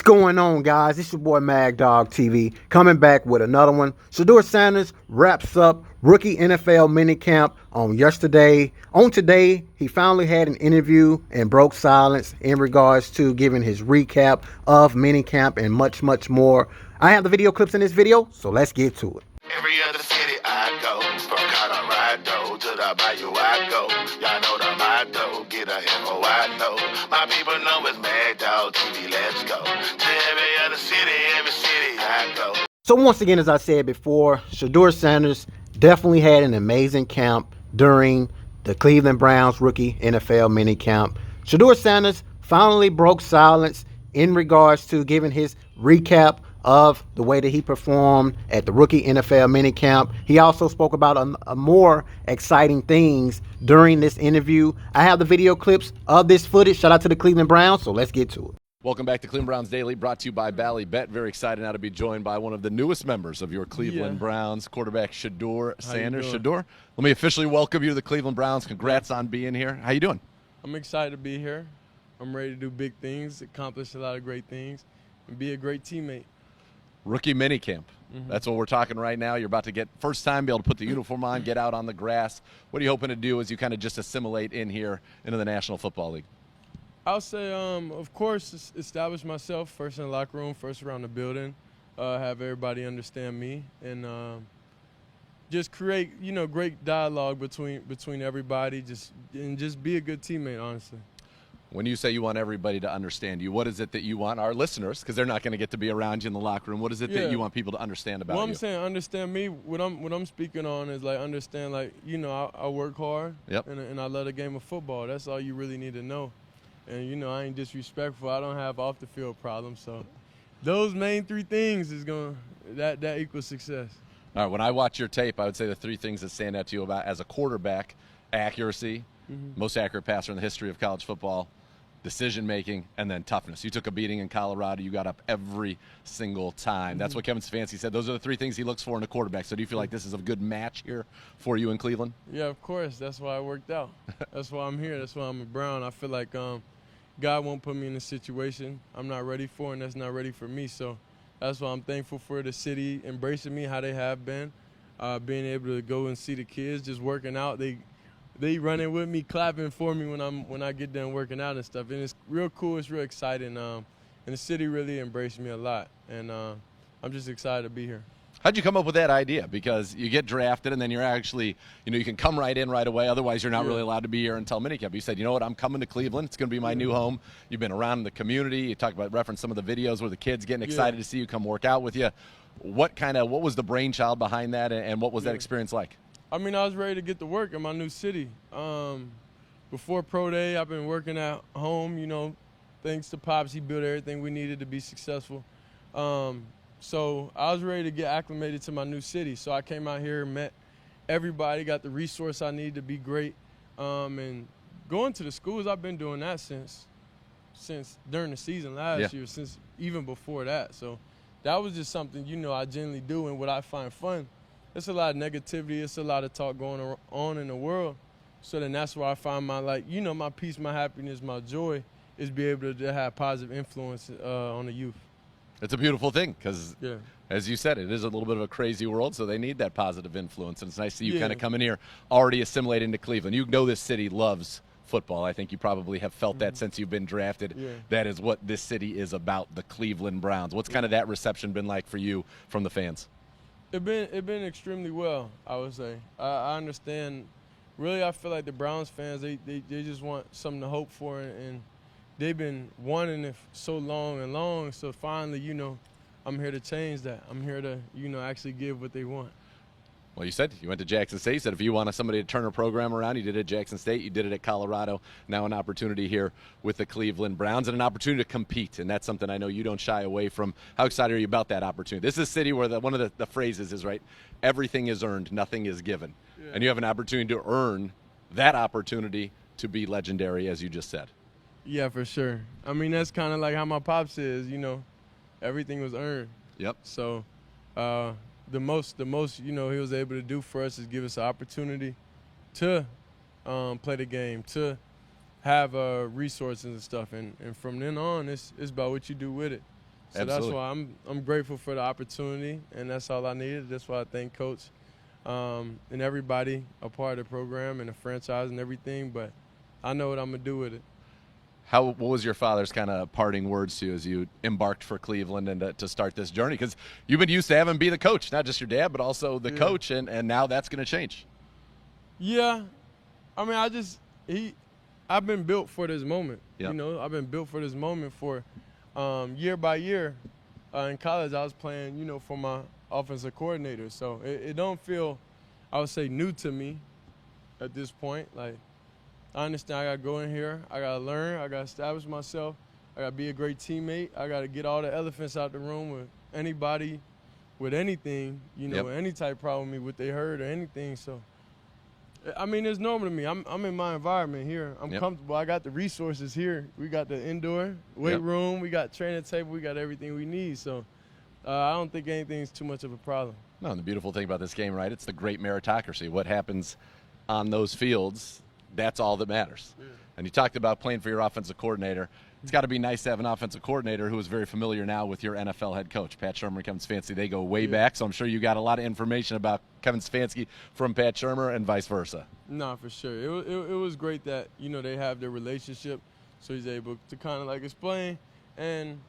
going on, guys? It's your boy MagDog TV coming back with another one. Shedeur Sanders wraps up rookie NFL minicamp on yesterday. On today, he finally had an interview and broke silence in regards to giving his recap of minicamp and much, much more. I have the video clips in this video, so let's get to it. Every other city I go, from Colorado to the Bayou I go. Y'all know the motto, get a info I know. My people know it's MagDog TV, let's go. To every other city I go. So once again, as I said before, Shedeur Sanders definitely had an amazing camp during the Cleveland Browns rookie NFL minicamp. Shedeur Sanders finally broke silence in regards to giving his recap of the way that he performed at the rookie NFL minicamp. He also spoke about a more exciting things during this interview. I have the video clips of this footage. Shout out to the Cleveland Browns, so let's get to it. Welcome back to Cleveland Browns Daily, brought to you by Bally Bet. Very excited now to be joined by one of the newest members of your Cleveland Browns, quarterback Shedeur Sanders. Shedeur, let me officially welcome you to the Cleveland Browns. Congrats on being here. How you doing? I'm excited to be here. I'm ready to do big things, accomplish a lot of great things, and be a great teammate. Rookie minicamp. That's what we're talking right now. You're about to get first time, be able to put the uniform on, get out on the grass. What are you hoping to do as you kind of just assimilate in here into the National Football League? I'll say, of course, establish myself first in the locker room, first around the building, have everybody understand me, and just create, great dialogue between everybody, just be a good teammate, honestly. When you say you want everybody to understand you, what is it that you want our listeners, because they're not going to get to be around you in the locker room, what is it that you want people to understand about you? Well, I'm saying understand me. What I'm speaking on is, understand, I work hard, and I love the game of football. That's all you really need to know. And, I ain't disrespectful. I don't have off-the-field problems. So those main three things is that equals success. All right, when I watch your tape, I would say the three things that stand out to you about as a quarterback: accuracy, most accurate passer in the history of college football, decision-making, and then toughness. You took a beating in Colorado. You got up every single time. That's what Kevin Stefanski said. Those are the three things he looks for in a quarterback. So do you feel like this is a good match here for you in Cleveland? Yeah, of course. That's why it worked out. That's why I'm here. That's why I'm a Brown. I feel like God won't put me in a situation I'm not ready for, and that's not ready for me. So that's why I'm thankful for the city embracing me how they have been, being able to go and see the kids just working out. They running with me, clapping for me when I get done working out and stuff. And it's real cool. It's real exciting. And the city really embraced me a lot. And I'm just excited to be here. How'd you come up with that idea? Because you get drafted and then you're actually, you can come right in right away. Otherwise, you're not really allowed to be here until minicamp. You said, you know what, I'm coming to Cleveland. It's going to be my new home. You've been around the community. You talked about, reference some of the videos where the kids getting excited to see you come work out with you. What was the brainchild behind that, and what was that experience like? I mean, I was ready to get to work in my new city. Before Pro Day, I've been working at home, thanks to Pops. He built everything we needed to be successful. So I was ready to get acclimated to my new city. So I came out here, met everybody, got the resource I needed to be great. And going to the schools, I've been doing that since during the season last year, since even before that. So that was just something, I generally do and what I find fun. It's a lot of negativity. It's a lot of talk going on in the world. So then that's where I find my, my peace, my happiness, my joy is be able to have positive influence on the youth. It's a beautiful thing because, as you said, it is a little bit of a crazy world, so they need that positive influence. And it's nice to see you kind of come in here already assimilate into Cleveland. You know this city loves football. I think you probably have felt that since you've been drafted. That is what this city is about, the Cleveland Browns. What's kind of that reception been like for you from the fans? It been extremely well, I would say. I understand. Really, I feel like the Browns fans, they just want something to hope for, and they've been wanting it so long. So finally, I'm here to change that. I'm here to, actually give what they want. Well, you said you went to Jackson State. You said if you wanted somebody to turn a program around, you did it at Jackson State. You did it at Colorado. Now an opportunity here with the Cleveland Browns and an opportunity to compete. And that's something I know you don't shy away from. How excited are you about that opportunity? This is a city where one of the phrases is, right, everything is earned, nothing is given. And you have an opportunity to earn that opportunity to be legendary, as you just said. Yeah, for sure. I mean, that's kind of like how my pops says, everything was earned. Yep. So the most he was able to do for us is give us an opportunity to play the game, to have resources and stuff. And from then on, it's about what you do with it. So that's why I'm grateful for the opportunity, and that's all I needed. That's why I thank Coach and everybody a part of the program and the franchise and everything. But I know what I'm gonna do with it. What was your father's kind of parting words to you as you embarked for Cleveland and to start this journey? Because you've been used to having be the coach, not just your dad, but also the coach, and now that's going to change. Yeah, I mean, I've been built for this moment. Yep. You know, I've been built for this moment for year by year. In college, I was playing, you know, for my offensive coordinator. So it don't feel, I would say, new to me at this point. Like, I understand I got to go in here. I got to learn. I got to establish myself. I got to be a great teammate. I got to get all the elephants out the room with anybody, with anything, you know, any type of problem with what they heard or anything. So, I mean, it's normal to me. I'm in my environment here. I'm comfortable. I got the resources here. We got the indoor weight room. We got training table. We got everything we need. So, I don't think anything's too much of a problem. No, and the beautiful thing about this game, right, it's the great meritocracy. What happens on those fields, that's all that matters. Yeah. And you talked about playing for your offensive coordinator. It's got to be nice to have an offensive coordinator who is very familiar now with your NFL head coach, Pat Shurmur and Kevin Stefanski. They go way back, so I'm sure you got a lot of information about Kevin Stefanski from Pat Shurmur and vice versa. No, for sure. It was great that, you know, they have their relationship, so he's able to kind of like explain and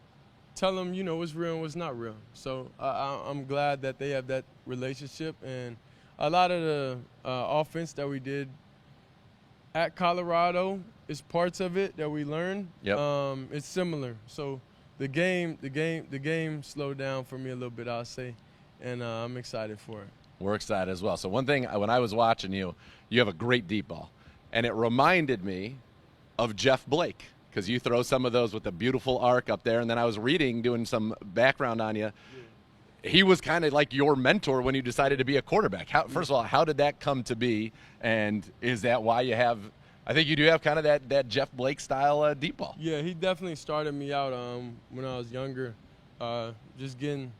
tell them, you know, what's real and what's not real. So I'm glad that they have that relationship, and a lot of the offense that we did at Colorado is parts of it that we learned. It's similar. So the game slowed down for me a little bit, I'll say, and I'm excited for it. We're excited as well. So one thing, when I was watching you have a great deep ball, and it reminded me of Jeff Blake, because you throw some of those with a beautiful arc up there, and then I was doing some background on you. He was kind of like your mentor when you decided to be a quarterback. First of all, how did that come to be? And is that why you have – I think you do have kind of that Jeff Blake style deep ball. Yeah, he definitely started me out when I was younger, just getting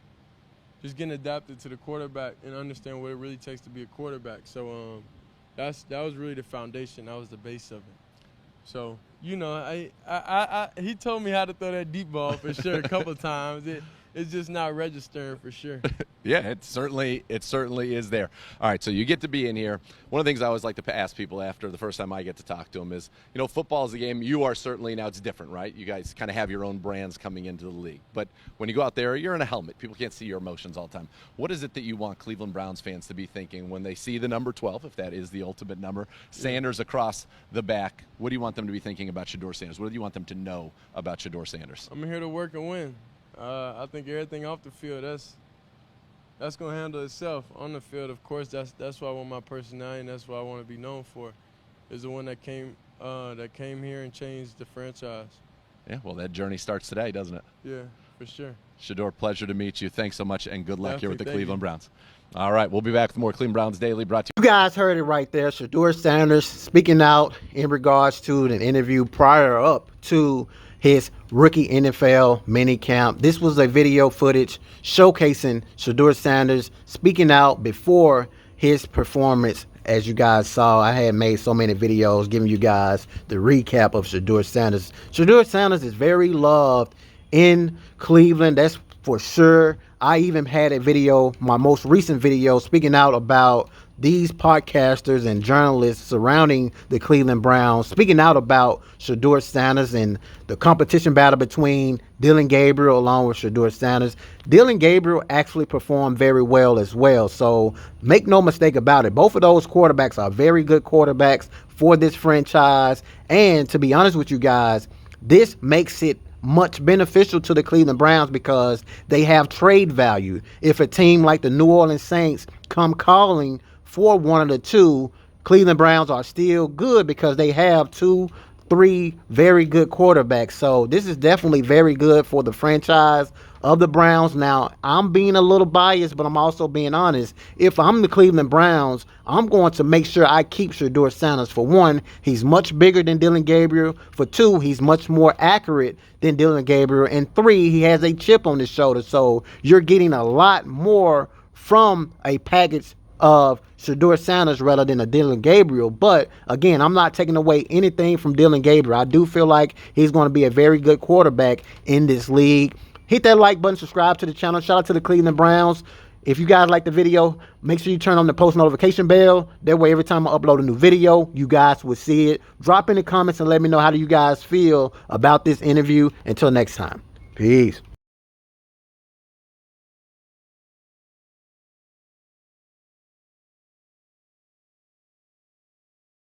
adapted to the quarterback and understand what it really takes to be a quarterback. So that was really the foundation. That was the base of it. So, you know, he told me how to throw that deep ball for sure a couple of times. It's just not registering for sure. Yeah, it certainly is there. All right, so you get to be in here. One of the things I always like to ask people after the first time I get to talk to them is, you know, football is a game. You are certainly, now it's different, right? You guys kind of have your own brands coming into the league. But when you go out there, you're in a helmet. People can't see your emotions all the time. What is it that you want Cleveland Browns fans to be thinking when they see the number 12, if that is the ultimate number, Sanders across the back? What do you want them to be thinking about Shedeur Sanders? What do you want them to know about Shedeur Sanders? I'm here to work and win. I think everything off the field, that's going to handle itself. On the field, of course, that's what I want my personality, and that's what I want to be known for, is the one that came here and changed the franchise. Yeah, well, that journey starts today, doesn't it? Yeah, for sure. Shedeur, pleasure to meet you. Thanks so much, and good luck here with the Cleveland Browns. All right, we'll be back with more Cleveland Browns Daily brought to you. You guys heard it right there. Shedeur Sanders speaking out in regards to an interview prior up to his rookie NFL minicamp. This was a video footage showcasing Shedeur Sanders speaking out before his performance. As you guys saw, I had made so many videos giving you guys the recap of Shedeur Sanders. Shedeur Sanders is very loved in Cleveland, that's for sure. I even had a video, my most recent video, speaking out about these podcasters and journalists surrounding the Cleveland Browns, speaking out about Shedeur Sanders and the competition battle between Dillon Gabriel along with Shedeur Sanders. Dillon Gabriel actually performed very well as well. So make no mistake about it. Both of those quarterbacks are very good quarterbacks for this franchise. And to be honest with you guys, this makes it much beneficial to the Cleveland Browns because they have trade value. If a team like the New Orleans Saints come calling for one of the two, Cleveland Browns are still good because they have 2-3 very good quarterbacks. So this is definitely very good for the franchise of the Browns. Now, I'm being a little biased, but I'm also being honest. If I'm the Cleveland Browns, I'm going to make sure I keep Shedeur Sanders. For one, he's much bigger than Dillon Gabriel. For two, he's much more accurate than Dillon Gabriel. And three, he has a chip on his shoulder. So you're getting a lot more from a package of Shedeur Sanders rather than a Dillon Gabriel. But again, I'm not taking away anything from Dillon Gabriel. I do feel like he's going to be a very good quarterback in this league. hit that like button, subscribe to the channel. Shout out to the Cleveland Browns. If you guys like the video, make sure you turn on the post notification bell. That way, every time I upload a new video, you guys will see it. Drop in the comments and let me know how do you guys feel about this interview. Until next time, peace.